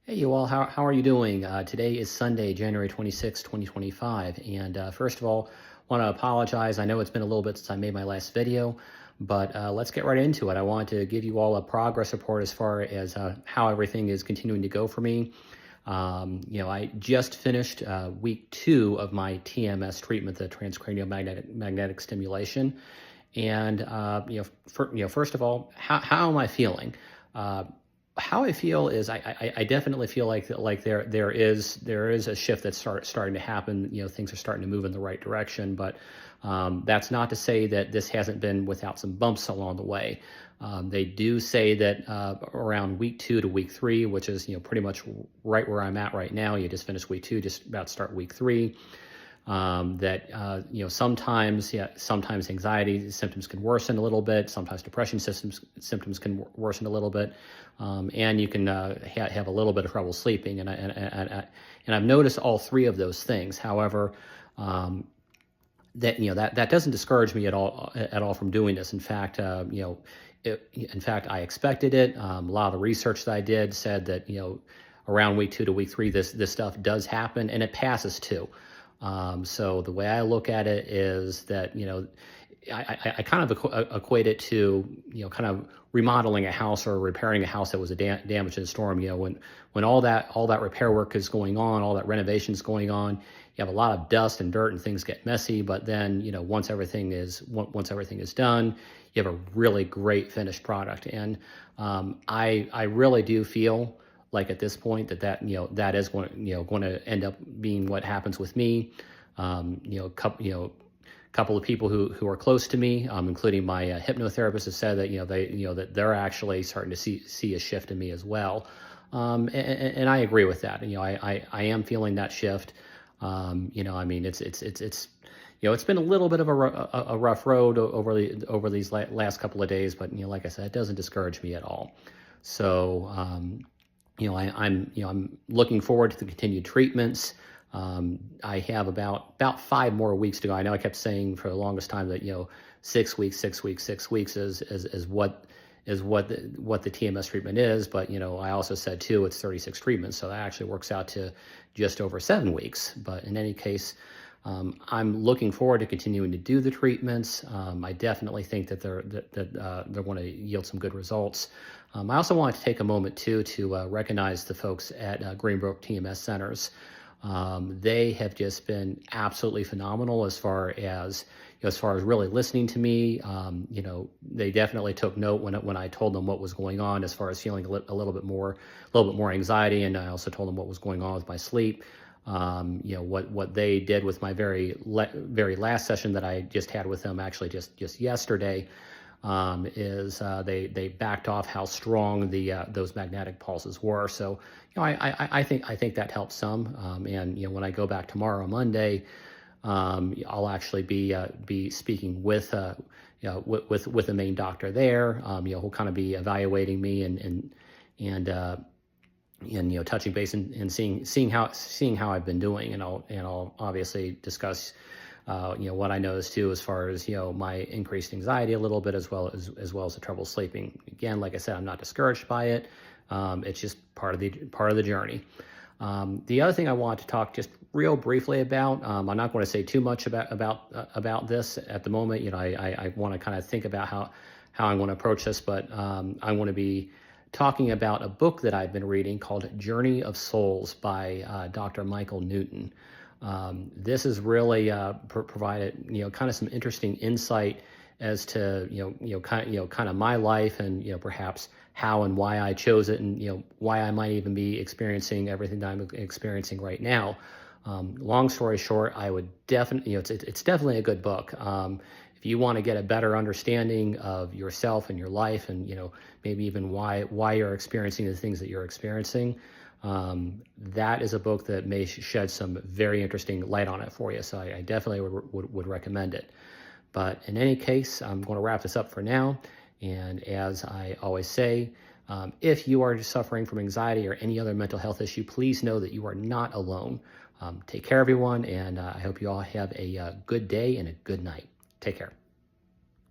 Hey, you all, how are you doing? Today is Sunday, January 26, 2025. And first of all, want to apologize. I know it's been a little bit since I made my last video, but let's get right into it. I want to give you all a progress report as far as how everything is continuing to go for me. I just finished week 2 of my TMS treatment, the transcranial magnetic stimulation. And, first of all, how am I feeling? How I feel is I definitely feel like there is a shift that's starting to happen. Things are starting to move in the right direction, but that's not to say that this hasn't been without some bumps along the way. They do say that around week 2 to week 3, which is pretty much right where I'm at right now. You just finished week 2, just about to start week 3. Sometimes anxiety symptoms can worsen a little bit. Sometimes depression symptoms can worsen a little bit, and you can have a little bit of trouble sleeping. And I've noticed all 3 of those things. However, that doesn't discourage me at all from doing this. In fact, I expected it. A lot of the research that I did said that around week 2 to week 3, this stuff does happen, and it passes too. So the way I look at it is that, I kind of equate it to, kind of remodeling a house or repairing a house that was damaged in a storm. When all that repair work is going on, all that renovation is going on, you have a lot of dust and dirt and things get messy. But then, once everything is done, you have a really great finished product. And I really do feel like at this point that is going to end up being what happens with me. Couple of people who are close to me, including my hypnotherapist, have said that that they're actually starting to see a shift in me as well, and I agree with that. I am feeling that shift. It's been a little bit of a rough road over these last couple of days, but like I said, it doesn't discourage me at all. So I'm looking forward to the continued treatments. I have about 5 more weeks to go. I know I kept saying for the longest time that 6 weeks is what the TMS treatment is, but I also said too it's 36 treatments, so that actually works out to just over 7 weeks. But in any case, I'm looking forward to continuing to do the treatments. I definitely think that they're going to yield some good results. I also want to take a moment too to recognize the folks at Greenbrook TMS centers. They have just been absolutely phenomenal as far as really listening to me. They definitely took note when I told them what was going on as far as feeling a little bit more anxiety, and I also told them what was going on with my sleep. What they did with my very last session that I just had with them, actually just yesterday, is they backed off how strong those magnetic pulses were. So I think that helps some. And when I go back tomorrow, Monday, I'll actually be speaking with the main doctor there. Who'll kind of be evaluating me and touching base and seeing how I've been doing, and I'll obviously discuss what I noticed too as far as my increased anxiety a little bit, as well as the trouble sleeping. Again, like I said, I'm not discouraged by it. It's just part of the journey. The other thing I want to talk just real briefly about, I'm not going to say too much about this at the moment. I want to kind of think about how I'm going to approach this, but I want to be talking about a book that I've been reading called Journey of Souls by Dr. Michael Newton. This has really provided kind of some interesting insight as to kind of my life, and perhaps how and why I chose it, and why I might even be experiencing everything that I'm experiencing right now. Long story short, I would definitely it's definitely a good book. If you want to get a better understanding of yourself and your life, and maybe even why you're experiencing the things that you're experiencing, that is a book that may shed some very interesting light on it for you. So I definitely would recommend it. But in any case, I'm going to wrap this up for now. And as I always say, if you are suffering from anxiety or any other mental health issue, please know that you are not alone. Take care, everyone, and I hope you all have a good day and a good night. Take care.